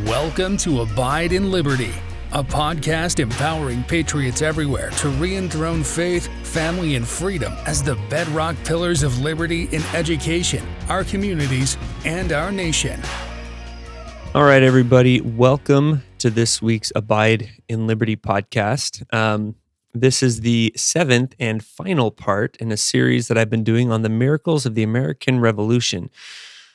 Welcome to Abide in Liberty, a podcast empowering patriots everywhere to re-enthrone faith, family, and freedom as the bedrock pillars of liberty in education, our communities, and our nation. All right, everybody, welcome to this week's Abide in Liberty podcast. This is the seventh and final part in a series that I've been doing on the miracles of the American Revolution.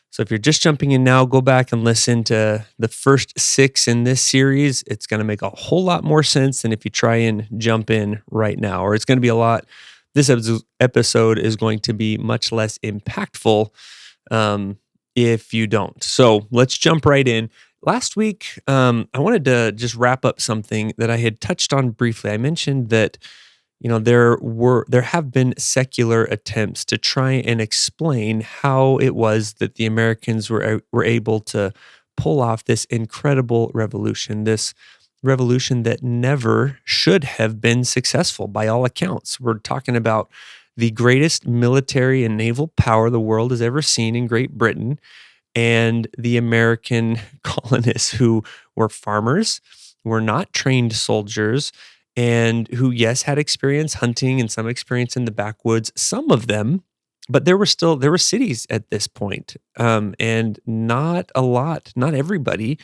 So if you're just jumping in now, go back and listen to the first six in this series. It's going to make a whole lot more sense than if you try and jump in right now, or it's going to be this episode is going to be much less impactful if you don't. So let's jump right in. Last week, I wanted to just wrap up something that I had touched on briefly. I mentioned that there have been secular attempts to try and explain how it was that the Americans were able to pull off this incredible revolution, this revolution that never should have been successful by all accounts. We're talking about the greatest military and naval power the world has ever seen in Great Britain, and the American colonists who were farmers, were not trained soldiers, and who, yes, had experience hunting and some experience in the backwoods, some of them, but there were cities at this point, and not everybody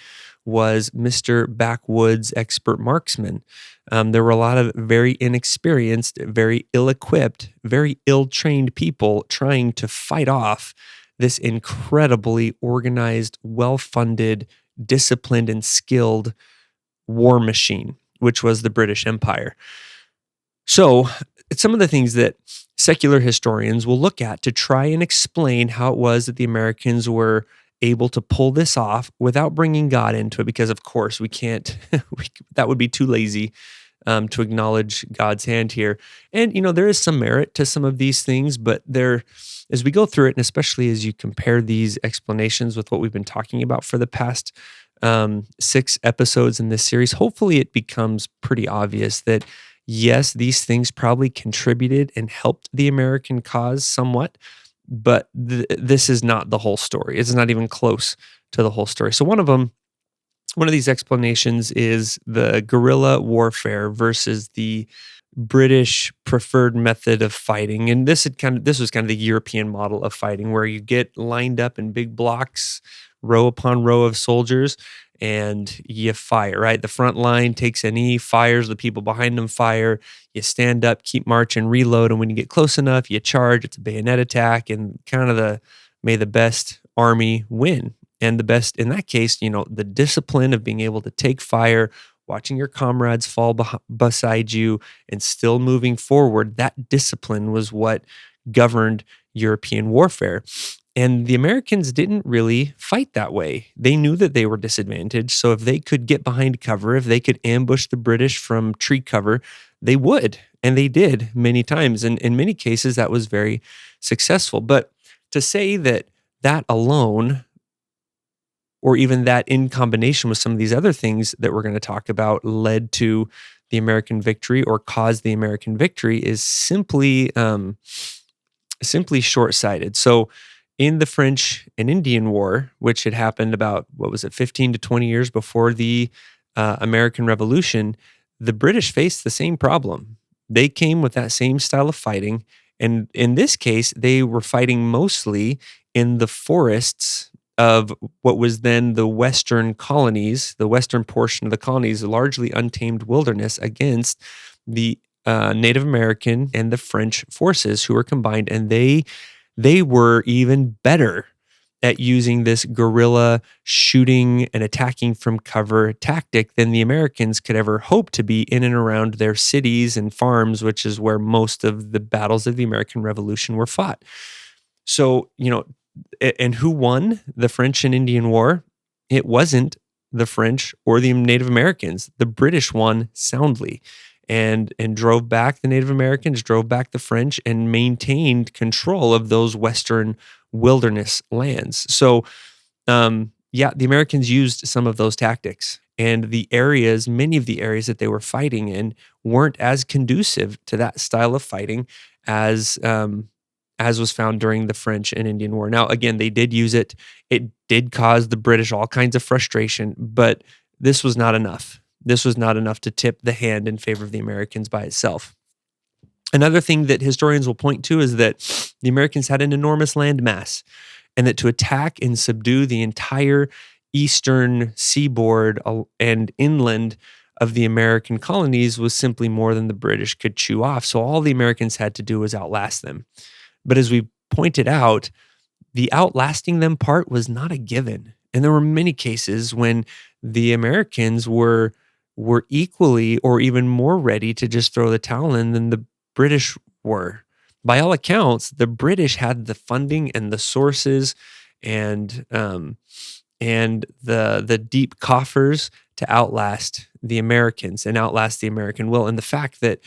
was Mr. Backwoods expert marksman. There were a lot of very inexperienced, very ill-equipped, very ill-trained people trying to fight off this incredibly organized, well-funded, disciplined, and skilled war machine, which was the British Empire. So some of the things that secular historians will look at to try and explain how it was that the Americans were able to pull this off without bringing God into it, because of course we can't, that would be too lazy to acknowledge God's hand here. And, there is some merit to some of these things, but as we go through it, and especially as you compare these explanations with what we've been talking about for the past 6 episodes in this series, hopefully it becomes pretty obvious that yes, these things probably contributed and helped the American cause somewhat, but this is not the whole story. It's not even close to the whole story. So one of these explanations is the guerrilla warfare versus the British preferred method of fighting. And this was kind of the European model of fighting, where you get lined up in big blocks, row upon row of soldiers, and you fire, right? The front line takes a knee, fires, the people behind them fire, you stand up, keep marching, reload, and when you get close enough, you charge. It's a bayonet attack, and kind of may the best army win. And the best, in that case, the discipline of being able to take fire, watching your comrades fall beside you, and still moving forward, that discipline was what governed European warfare. And the Americans didn't really fight that way. They knew that they were disadvantaged, so if they could get behind cover, if they could ambush the British from tree cover, they would, and they did many times. And in many cases, that was very successful. But to say that alone, or even that in combination with some of these other things that we're going to talk about, led to the American victory or caused the American victory is simply short-sighted. So in the French and Indian War, which had happened about, 15 to 20 years before the American Revolution, the British faced the same problem. They came with that same style of fighting, and in this case, they were fighting mostly in the forests of what was then the Western colonies, the western portion of the colonies, largely untamed wilderness, against the Native American and the French forces who were combined, and they were even better at using this guerrilla shooting and attacking from cover tactic than the Americans could ever hope to be in and around their cities and farms, which is where most of the battles of the American Revolution were fought. So, and who won the French and Indian War? It wasn't the French or the Native Americans. The British won soundly and drove back the Native Americans, drove back the French, and maintained control of those Western wilderness lands. So, the Americans used some of those tactics, and many of the areas that they were fighting in weren't as conducive to that style of fighting as as was found during the French and Indian War. Now, again, they did use it. It did cause the British all kinds of frustration, but this was not enough. This was not enough to tip the hand in favor of the Americans by itself. Another thing that historians will point to is that the Americans had an enormous land mass, and that to attack and subdue the entire eastern seaboard and inland of the American colonies was simply more than the British could chew off. So all the Americans had to do was outlast them. But as we pointed out, the outlasting them part was not a given. And there were many cases when the Americans were equally or even more ready to just throw the towel in than the British were. By all accounts, the British had the funding and the sources and the deep coffers to outlast the Americans and outlast the American will. And the fact that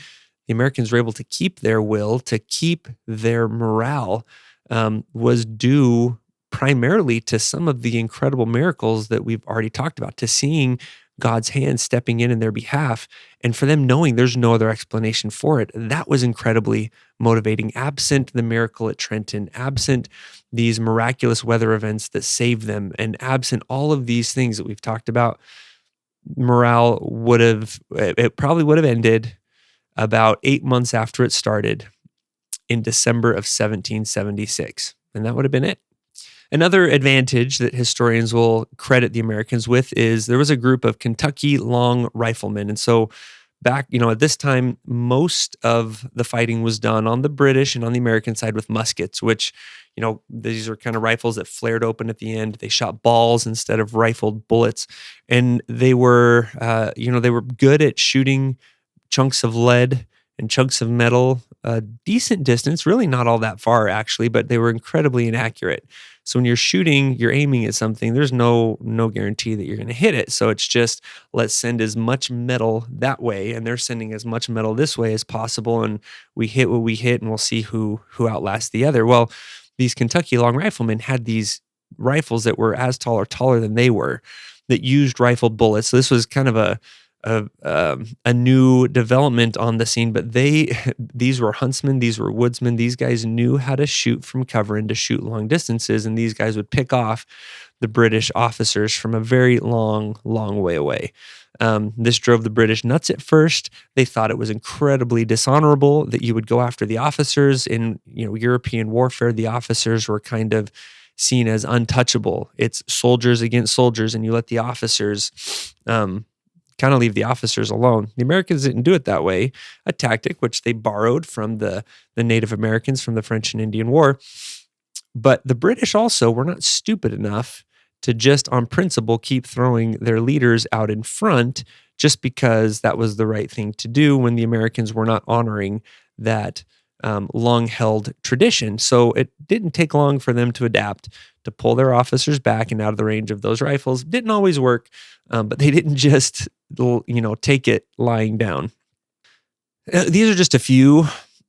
the Americans were able to keep their will, to keep their morale, was due primarily to some of the incredible miracles that we've already talked about, to seeing God's hand stepping in their behalf, and for them knowing there's no other explanation for it. That was incredibly motivating. Absent the miracle at Trenton, absent these miraculous weather events that saved them, and absent all of these things that we've talked about, morale probably would have ended about 8 months after it started in December of 1776. And that would have been it. Another advantage that historians will credit the Americans with is there was a group of Kentucky long riflemen. And so back, at this time, most of the fighting was done on the British and on the American side with muskets, which, these are kind of rifles that flared open at the end. They shot balls instead of rifled bullets. And they were, they were good at shooting chunks of lead and chunks of metal a decent distance, really not all that far actually, but they were incredibly inaccurate. So when you're shooting, you're aiming at something, there's no guarantee that you're going to hit it. So it's just, let's send as much metal that way, and they're sending as much metal this way as possible, and we hit what we hit, and we'll see who outlasts the other. Well, these Kentucky long riflemen had these rifles that were as tall or taller than they were, that used rifled bullets. So this was kind of a new development on the scene, but these were huntsmen, these were woodsmen. These guys knew how to shoot from cover and to shoot long distances, and these guys would pick off the British officers from a very long way away. This drove the British nuts at first. They thought it was incredibly dishonorable that you would go after the officers. In European warfare, the officers were kind of seen as untouchable. It's soldiers against soldiers, and you let the officers kind of leave the officers alone. The Americans didn't do it that way, a tactic which they borrowed from the Native Americans from the French and Indian War. But the British also were not stupid enough to just on principle keep throwing their leaders out in front just because that was the right thing to do when the Americans were not honoring that long-held tradition. So it didn't take long for them to adapt, to pull their officers back and out of the range of those rifles. Didn't always work, but they didn't just take it lying down. These are just a few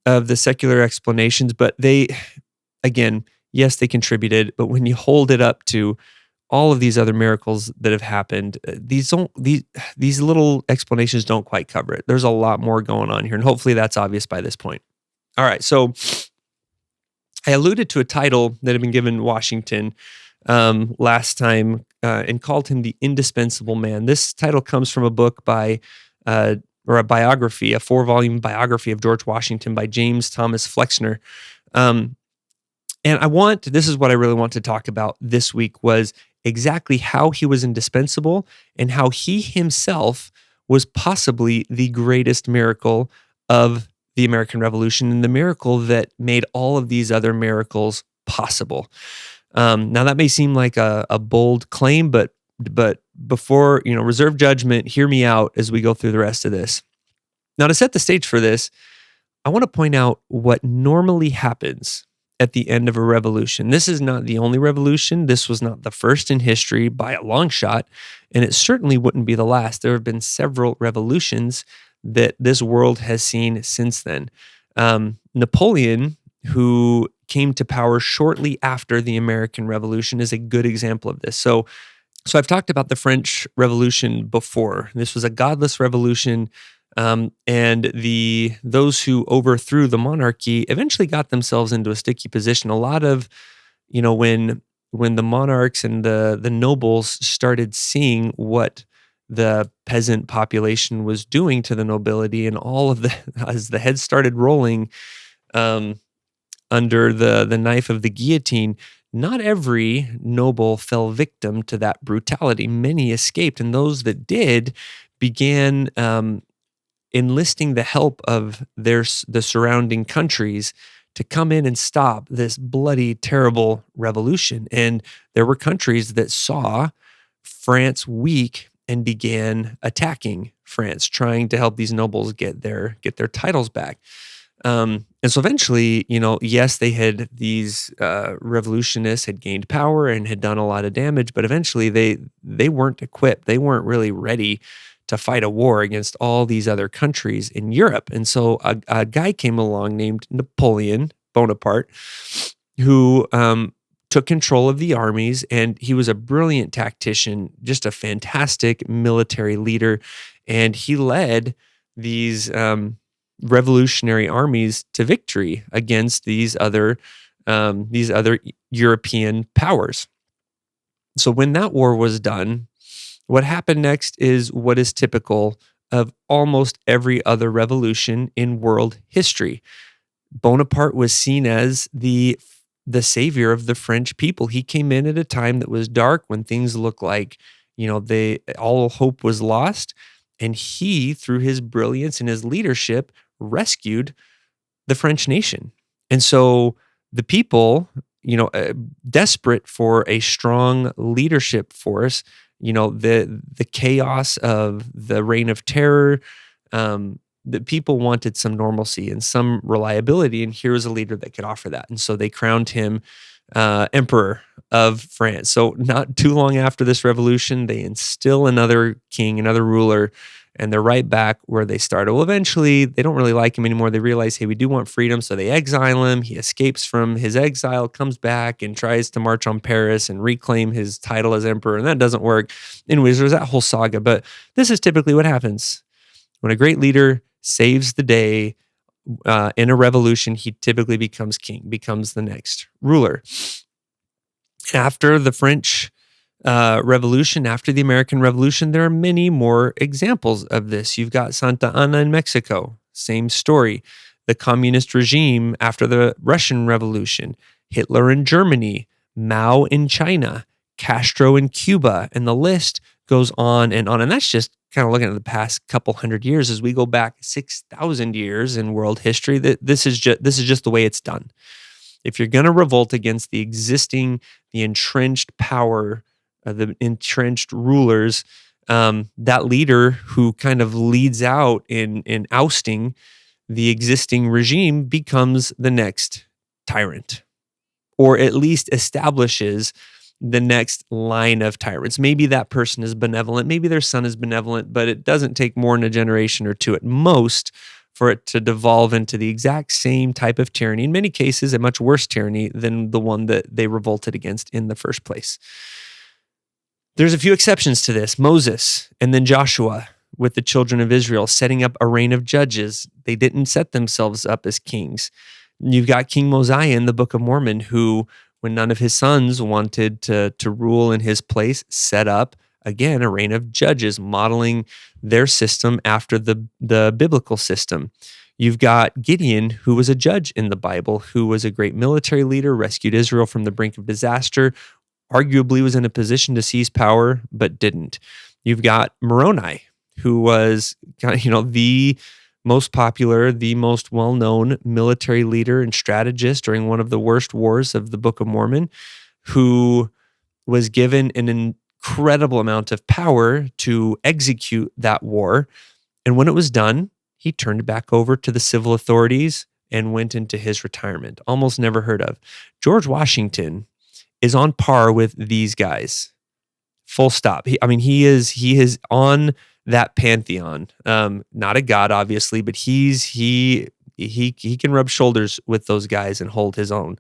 of the secular explanations, but they, again, yes, they contributed, but when you hold it up to all of these other miracles that have happened, these little explanations don't quite cover it. There's a lot more going on here, and hopefully that's obvious by this point. All right, so I alluded to a title that had been given Washington last time and called him the indispensable man. This title comes from a book or a biography, a 4-volume biography of George Washington by James Thomas Flexner. And this is what I really want to talk about this week, was exactly how he was indispensable and how he himself was possibly the greatest miracle of the American Revolution and the miracle that made all of these other miracles possible. Now that may seem like a bold claim, but before, reserve judgment, hear me out as we go through the rest of this. Now, to set the stage for this, I want to point out what normally happens at the end of a revolution. This is not the only revolution. This was not the first in history by a long shot, and it certainly wouldn't be the last. There have been several revolutions that this world has seen since then. Napoleon, who came to power shortly after the American Revolution, is a good example of this. So I've talked about the French Revolution before. This was a godless revolution. And those who overthrew the monarchy eventually got themselves into a sticky position. A lot of, when the monarchs and the nobles started seeing what the peasant population was doing to the nobility, and all of the as the heads started rolling um, under the knife of the guillotine, not every noble fell victim to that brutality. Many escaped, and those that did began enlisting the help of the surrounding countries to come in and stop this bloody, terrible revolution. And there were countries that saw France weak and began attacking France, trying to help these nobles get their titles back. And so eventually, yes, these revolutionists had gained power and had done a lot of damage, but eventually they weren't equipped. They weren't really ready to fight a war against all these other countries in Europe. And so a guy came along named Napoleon Bonaparte, who took control of the armies, and he was a brilliant tactician, just a fantastic military leader, and he led these revolutionary armies to victory against these other European powers. So when that war was done, what happened next is what is typical of almost every other revolution in world history. Bonaparte was seen as the savior of the French people. He came in at a time that was dark, when things looked like, all hope was lost. And he, through his brilliance and his leadership, rescued the French nation. And so the people, desperate for a strong leadership force, the chaos of the reign of terror, the people wanted some normalcy and some reliability, and here was a leader that could offer that. And so they crowned him emperor of France. So not too long after this revolution, they instill another king, another ruler, and they're right back where they started. Well, eventually, they don't really like him anymore. They realize, hey, we do want freedom, so they exile him. He escapes from his exile, comes back, and tries to march on Paris and reclaim his title as emperor, and that doesn't work. Anyways, there's that whole saga, but this is typically what happens. When a great leader saves the day in a revolution, he typically becomes king, becomes the next ruler. After the French Revolution, after the American Revolution, there are many more examples of this. You've got Santa Anna in Mexico, same story. The communist regime after the Russian Revolution, Hitler in Germany, Mao in China, Castro in Cuba, and the list goes on and on. And that's just kind of looking at the past couple hundred years. As we go back 6,000 years in world history, this is just the way it's done. If you're going to revolt against the entrenched power, the entrenched rulers, that leader who kind of leads out in ousting the existing regime becomes the next tyrant, or at least establishes the next line of tyrants. Maybe that person is benevolent, maybe their son is benevolent, but it doesn't take more than a generation or two at most for it to devolve into the exact same type of tyranny, in many cases a much worse tyranny than the one that they revolted against in the first place. There's a few exceptions to this. Moses and then Joshua with the children of Israel setting up a reign of judges. They didn't set themselves up as kings. You've got King Mosiah in the Book of Mormon, who, when none of his sons wanted to rule in his place, set up, again, a reign of judges, modeling their system after the biblical system. You've got Gideon, who was a judge in the Bible, who was a great military leader, rescued Israel from the brink of disaster, arguably was in a position to seize power, but didn't. You've got Moroni, who was the most popular, the most well-known military leader and strategist during one of the worst wars of the Book of Mormon, who was given an incredible amount of power to execute that war. And when it was done, he turned back over to the civil authorities and went into his retirement. Almost never heard of. George Washington is on par with these guys. Full stop. He is on that pantheon. Not a god, obviously, but he can rub shoulders with those guys and hold his own.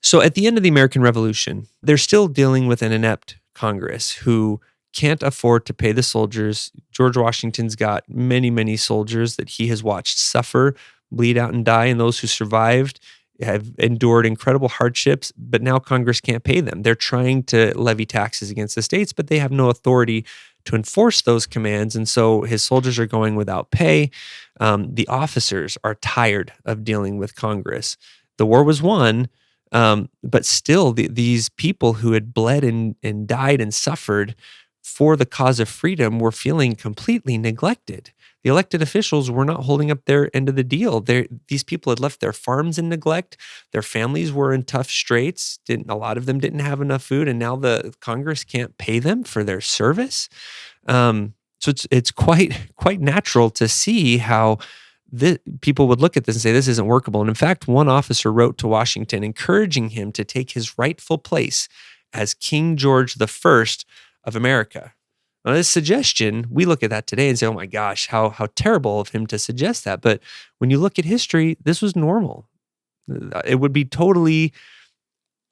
So at the end of the American Revolution, they're still dealing with an inept Congress who can't afford to pay the soldiers. George Washington's got many, many soldiers that he has watched suffer, bleed out, and die, and those who survived have endured incredible hardships, but now Congress can't pay them. They're trying to levy taxes against the states, but they have no authority to enforce those commands, and so his soldiers are going without pay. The officers are tired of dealing with Congress. The war was won, but still, these people who had bled and died and suffered for the cause of freedom were feeling completely neglected. The elected officials were not holding up their end of the deal. These people had left their farms in neglect. Their families were in tough straits. A lot of them didn't have enough food, and now the Congress can't pay them for their service. So it's quite natural to see how people would look at this and say, this isn't workable. And in fact, one officer wrote to Washington encouraging him to take his rightful place as King George I of America. Now, this suggestion, we look at that today and say, oh my gosh, how terrible of him to suggest that. But when you look at history, this was normal. It would be totally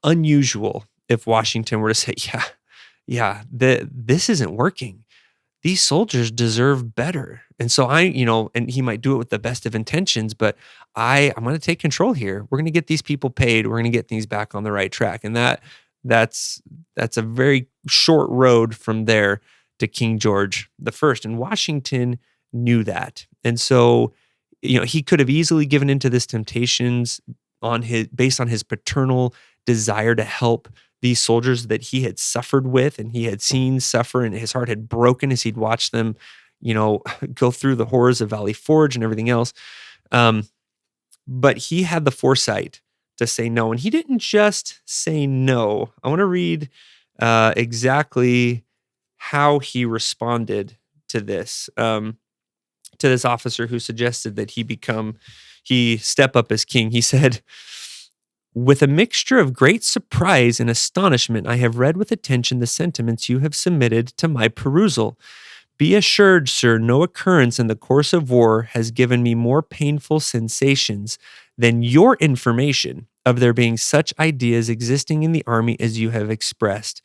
unusual if Washington were to say, this isn't working. These soldiers deserve better. And so and he might do it with the best of intentions, but I'm going to take control here. We're going to get these people paid. We're going to get things back on the right track. And that's a very short road from there to King George I. And Washington knew that. And so, he could have easily given into this temptations based on his paternal desire to help these soldiers that he had suffered with and he had seen suffer, and his heart had broken as he'd watched them, go through the horrors of Valley Forge and everything else. But he had the foresight to say no. And he didn't just say no. I want to read exactly how he responded to this officer who suggested that he step up as king. He said, "With a mixture of great surprise and astonishment, I have read with attention the sentiments you have submitted to my perusal. Be assured, sir, no occurrence in the course of war has given me more painful sensations than your information of there being such ideas existing in the army as you have expressed,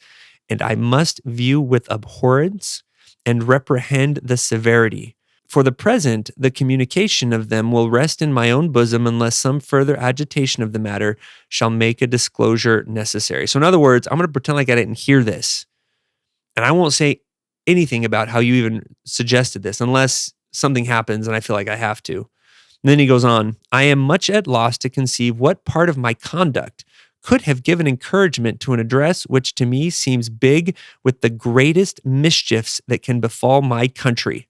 and I must view with abhorrence and reprehend the severity. For the present, the communication of them will rest in my own bosom unless some further agitation of the matter shall make a disclosure necessary." So in other words, I'm going to pretend like I didn't hear this, and I won't say anything about how you even suggested this unless something happens and I feel like I have to. And then he goes on, "I am much at loss to conceive what part of my conduct could have given encouragement to an address which to me seems big with the greatest mischiefs that can befall my country.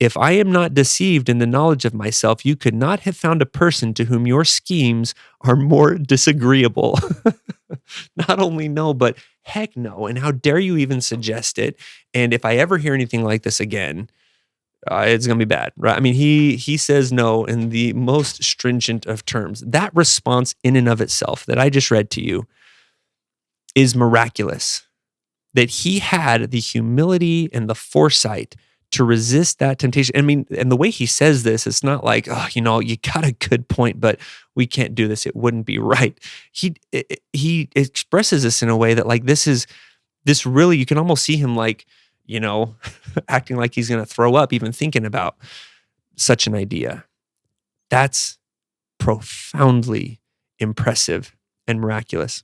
If I am not deceived in the knowledge of myself, you could not have found a person to whom your schemes are more disagreeable." Not only no, but heck no. And how dare you even suggest it? And if I ever hear anything like this again, it's going to be bad, right? I mean, he says no in the most stringent of terms. That response in and of itself that I just read to you is miraculous. That he had the humility and the foresight to resist that temptation. I mean, and the way he says this, it's not like, oh, you got a good point, but we can't do this. It wouldn't be right. He expresses this in a way that like, this really, you can almost see him like, acting like he's going to throw up, even thinking about such an idea. That's profoundly impressive and miraculous.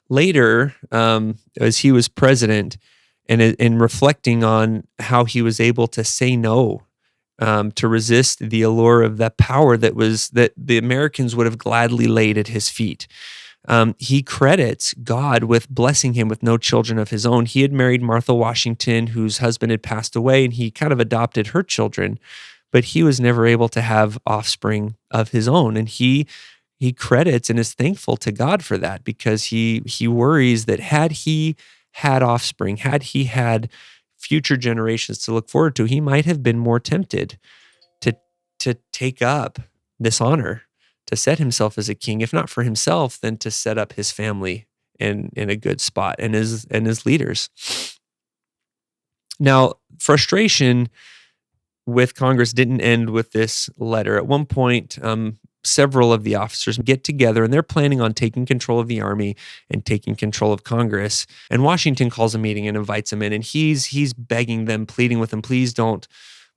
Later, as he was president, and in reflecting on how he was able to say no, to resist the allure of that power that the Americans would have gladly laid at his feet. He credits God with blessing him with no children of his own. He had married Martha Washington, whose husband had passed away, and he kind of adopted her children, but he was never able to have offspring of his own. And he credits and is thankful to God for that, because he worries that had he had offspring, had he had future generations to look forward to, he might have been more tempted to take up this honor, to set himself as a king, if not for himself, then to set up his family in a good spot and his leaders. Now, frustration with Congress didn't end with this letter. At one point, several of the officers get together, and they're planning on taking control of the army and taking control of Congress. And Washington calls a meeting and invites them in, and he's begging them, pleading with them, please don't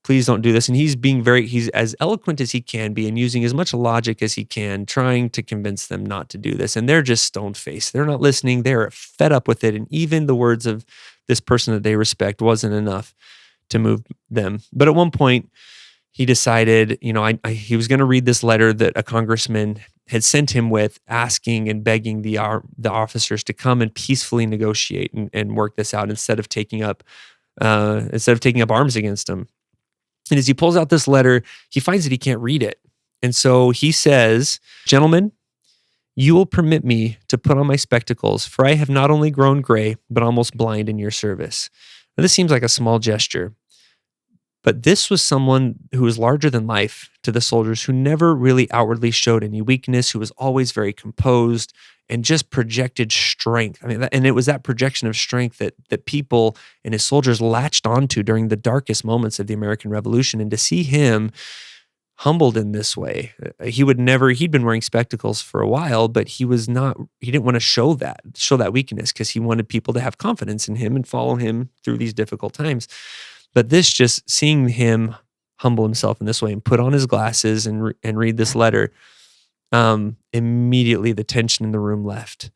do this. And he's as eloquent as he can be and using as much logic as he can, trying to convince them not to do this. And they're just stone-faced. They're not listening. They're fed up with it. And even the words of this person that they respect wasn't enough to move them. But at one point, he decided, he was going to read this letter that a congressman had sent him with, asking and begging the officers to come and peacefully negotiate and work this out instead of taking up arms against him. And as he pulls out this letter, he finds that he can't read it. And so he says, "Gentlemen, you will permit me to put on my spectacles, for I have not only grown gray, but almost blind in your service." Now, this seems like a small gesture, but this was someone who was larger than life to the soldiers, who never really outwardly showed any weakness, who was always very composed and just projected strength. I mean, and it was that projection of strength that people and his soldiers latched onto during the darkest moments of the American Revolution. And to see him humbled in this way, he'd been wearing spectacles for a while, but he didn't want to show that weakness, because he wanted people to have confidence in him and follow him through these difficult times. But seeing him humble himself in this way and put on his glasses and read this letter, immediately the tension in the room left.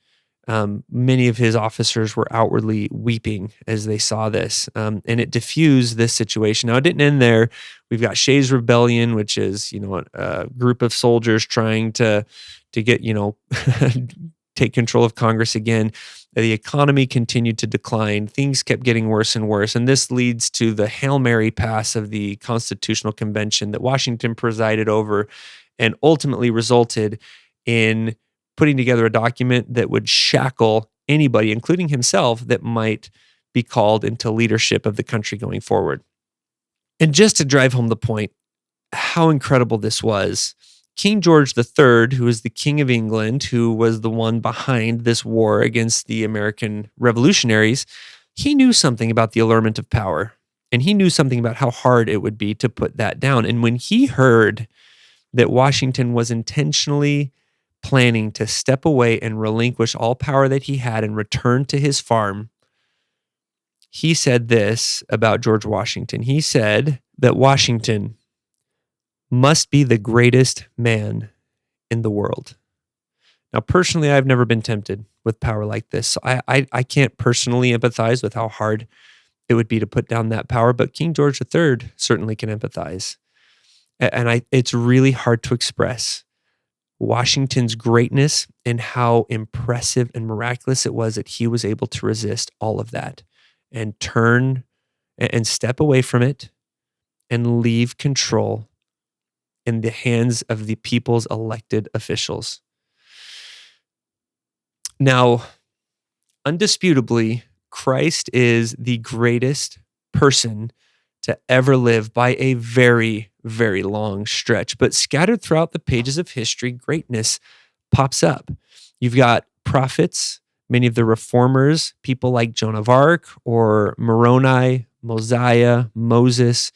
Many of his officers were outwardly weeping as they saw this, and it diffused this situation. Now, it didn't end there. We've got Shays' Rebellion, which is a group of soldiers trying to get take control of Congress again. The economy continued to decline. Things kept getting worse and worse. And this leads to the Hail Mary pass of the Constitutional Convention that Washington presided over, and ultimately resulted in putting together a document that would shackle anybody, including himself, that might be called into leadership of the country going forward. And just to drive home the point, how incredible this was, King George III, who was the King of England, who was the one behind this war against the American revolutionaries, he knew something about the allurement of power, and he knew something about how hard it would be to put that down. And when he heard that Washington was intentionally planning to step away and relinquish all power that he had and return to his farm, he said this about George Washington. He said that Washington must be the greatest man in the world. Now, personally, I've never been tempted with power like this. So I can't personally empathize with how hard it would be to put down that power, but King George III certainly can empathize. And it's really hard to express Washington's greatness and how impressive and miraculous it was that he was able to resist all of that and turn and step away from it and leave control in the hands of the people's elected officials. Now, undisputably, Christ is the greatest person to ever live by a very, very long stretch. But scattered throughout the pages of history, greatness pops up. You've got prophets, many of the reformers, people like Joan of Arc or Moroni, Mosiah, Moses.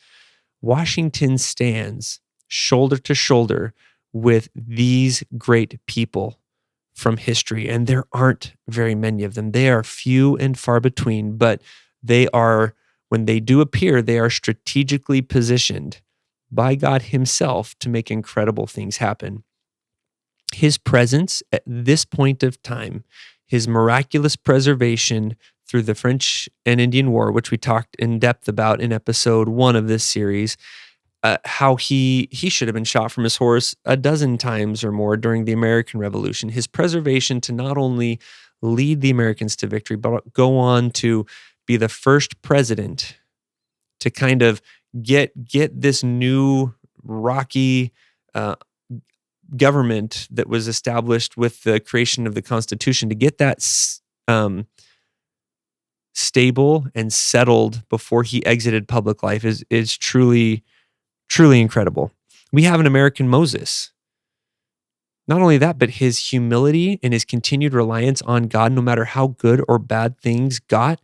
Washington stands shoulder to shoulder with these great people from history. And there aren't very many of them. They are few and far between, but when they do appear, they are strategically positioned by God himself to make incredible things happen. His presence at this point of time, his miraculous preservation through the French and Indian War, which we talked in depth about in episode 1 of this series, how he should have been shot from his horse a dozen times or more during the American Revolution. His preservation to not only lead the Americans to victory, but go on to be the first president to kind of get this new rocky government that was established with the creation of the Constitution, to get that stable and settled before he exited public life is truly incredible. We have an American Moses. Not only that, but his humility and his continued reliance on God, no matter how good or bad things got,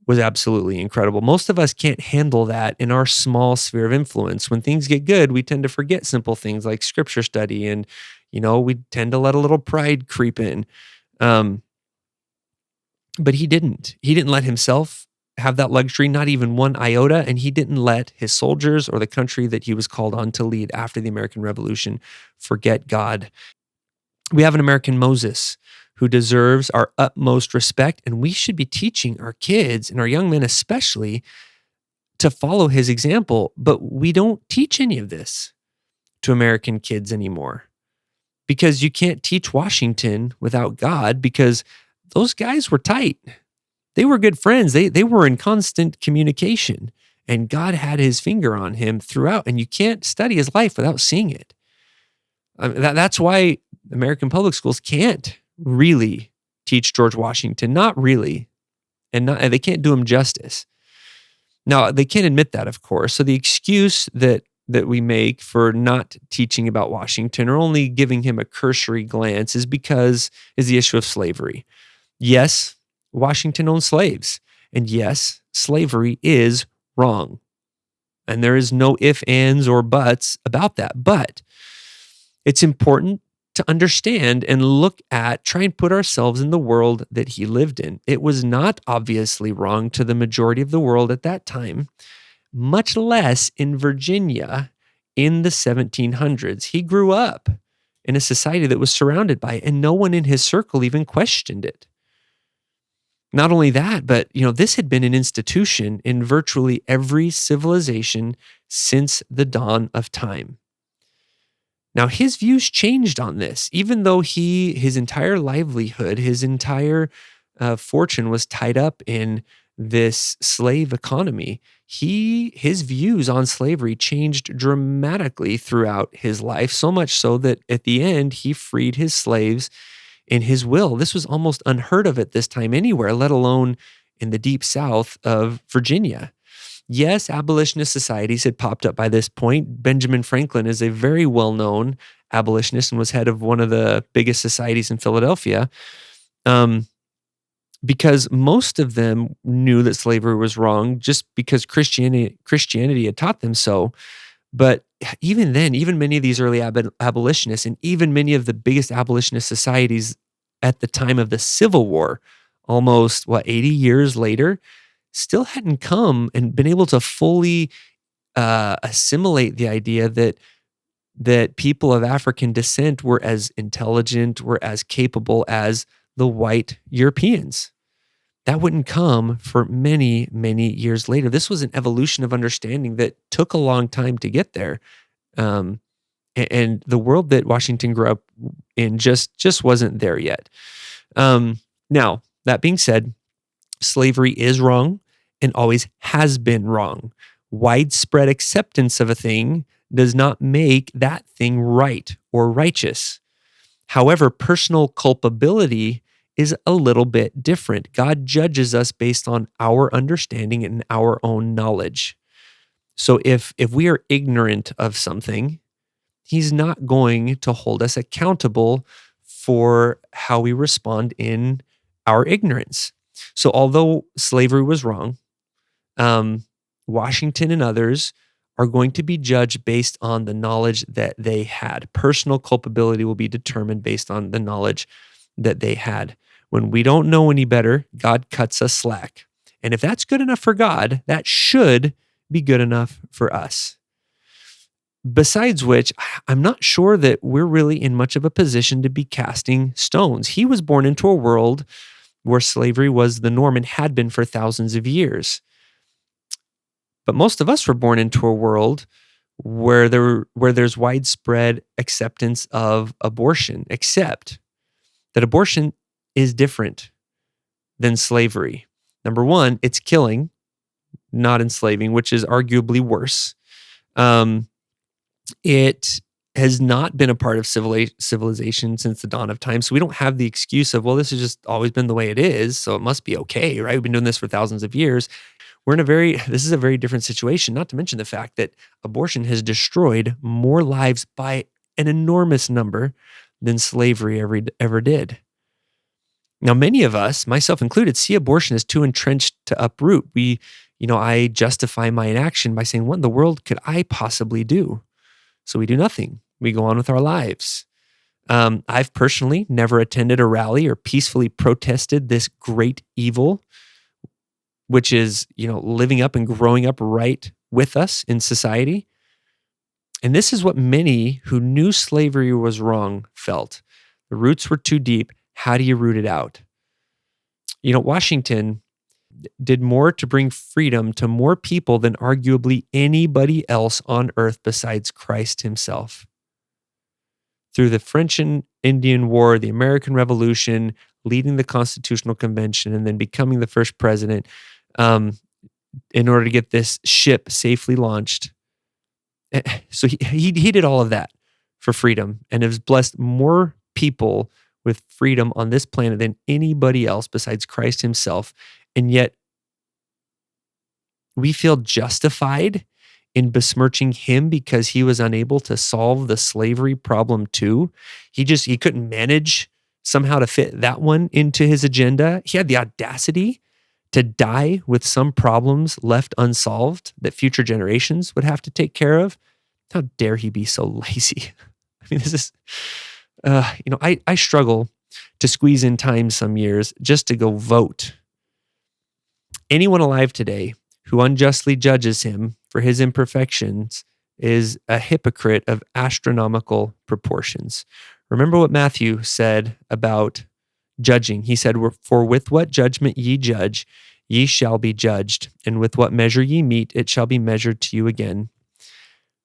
was absolutely incredible. Most of us can't handle that in our small sphere of influence. When things get good, we tend to forget simple things like scripture study, and we tend to let a little pride creep in. Um, but he didn't. He didn't let himself have that luxury, not even one iota, and he didn't let his soldiers or the country that he was called on to lead after the American Revolution forget God. We have an American Moses who deserves our utmost respect, and we should be teaching our kids and our young men especially to follow his example. But we don't teach any of this to American kids anymore, because you can't teach Washington without God, because those guys were tight. They were good friends. They were in constant communication, and God had his finger on him throughout, and you can't study his life without seeing it. That's why American public schools can't really teach George Washington, not really, and they can't do him justice. Now, they can't admit that, of course. So the excuse that we make for not teaching about Washington or only giving him a cursory glance is the issue of slavery. Yes, Washington owned slaves, and yes, slavery is wrong. And there is no ifs, ands, or buts about that. But it's important to understand and try and put ourselves in the world that he lived in. It was not obviously wrong to the majority of the world at that time, much less in Virginia in the 1700s. He grew up in a society that was surrounded by it, and no one in his circle even questioned it. Not only that, but this had been an institution in virtually every civilization since the dawn of time. Now, his views changed on this, even though his entire livelihood, his entire fortune was tied up in this slave economy. His views on slavery changed dramatically throughout his life, so much so that at the end, he freed his slaves in his will. This was almost unheard of at this time anywhere, let alone in the deep South of Virginia. Yes, abolitionist societies had popped up by this point. Benjamin Franklin is a very well-known abolitionist and was head of one of the biggest societies in Philadelphia, because most of them knew that slavery was wrong just because Christianity had taught them so. But even then, even many of these early abolitionists, and even many of the biggest abolitionist societies at the time of the Civil War, almost 80 years later, still hadn't come and been able to fully assimilate the idea that people of African descent were as intelligent, were as capable as the white Europeans. That wouldn't come for many, many years later. This was an evolution of understanding that took a long time to get there. And the world that Washington grew up in just wasn't there yet. Now, that being said, slavery is wrong and always has been wrong. Widespread acceptance of a thing does not make that thing right or righteous. However, personal culpability is a little bit different. God judges us based on our understanding and our own knowledge. So if we are ignorant of something, he's not going to hold us accountable for how we respond in our ignorance. So although slavery was wrong, Washington and others are going to be judged based on the knowledge that they had. Personal culpability will be determined based on the knowledge that they had. When we don't know any better, God cuts us slack. And if that's good enough for God, that should be good enough for us. Besides which, I'm not sure that we're really in much of a position to be casting stones. He was born into a world where slavery was the norm and had been for thousands of years. But most of us were born into a world where there's widespread acceptance of abortion, except that abortion is different than slavery. Number one, it's killing, not enslaving, which is arguably worse. It has not been a part of civilization since the dawn of time. So we don't have the excuse of, well, this has just always been the way it is, so it must be okay, right? We've been doing this for thousands of years. This is a very different situation, not to mention the fact that abortion has destroyed more lives by an enormous number than slavery ever did. Now, many of us, myself included, see abortion as too entrenched to uproot. I justify my inaction by saying, what in the world could I possibly do? So we do nothing. We go on with our lives. I've personally never attended a rally or peacefully protested this great evil, which is, living up and growing up right with us in society. And this is what many who knew slavery was wrong felt. The roots were too deep. How do you root it out? Washington did more to bring freedom to more people than arguably anybody else on earth besides Christ himself. Through the French and Indian War, the American Revolution, leading the Constitutional Convention, and then becoming the first president, in order to get this ship safely launched. So he did all of that for freedom and has blessed more people with freedom on this planet than anybody else besides Christ himself. And yet we feel justified in besmirching him because he was unable to solve the slavery problem too. He couldn't manage somehow to fit that one into his agenda. He had the audacity to die with some problems left unsolved that future generations would have to take care of. How dare he be so lazy? I mean, this is, I struggle to squeeze in time some years just to go vote. Anyone alive today who unjustly judges him for his imperfections is a hypocrite of astronomical proportions. Remember what Matthew said about judging. He said, "For with what judgment ye judge, ye shall be judged, and with what measure ye mete, it shall be measured to you again."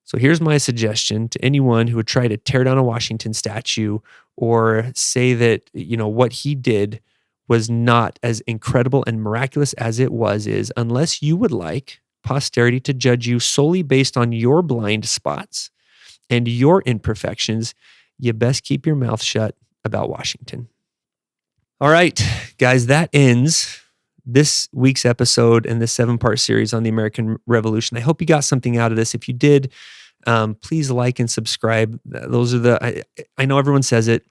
So here's my suggestion to anyone who would try to tear down a Washington statue or say that, what he did was not as incredible and miraculous as it was, is unless you would like posterity to judge you solely based on your blind spots and your imperfections, you best keep your mouth shut about Washington. All right, guys, that ends this week's episode in this 7-part series on the American Revolution. I hope you got something out of this. If you did, please like and subscribe. Those are I know everyone says it,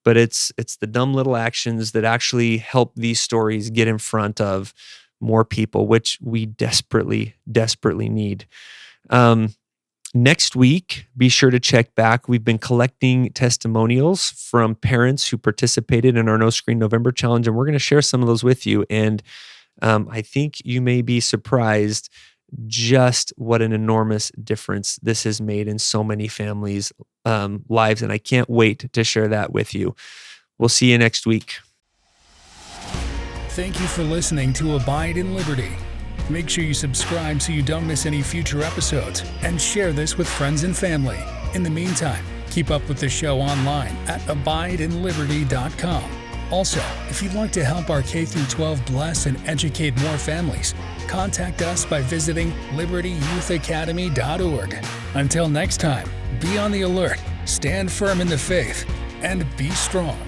but it's the dumb little actions that actually help these stories get in front of more people, which we desperately, desperately need. Next week, be sure to check back. We've been collecting testimonials from parents who participated in our No Screen November Challenge, and we're going to share some of those with you. And I think you may be surprised just what an enormous difference this has made in so many families' lives, and I can't wait to share that with you. We'll see you next week. Thank you for listening to Abide in Liberty. Make sure you subscribe so you don't miss any future episodes, and share this with friends and family. In the meantime, keep up with the show online at abideinliberty.com. Also, if you'd like to help our K-12 bless and educate more families, contact us by visiting libertyyouthacademy.org. Until next time, be on the alert, stand firm in the faith, and be strong.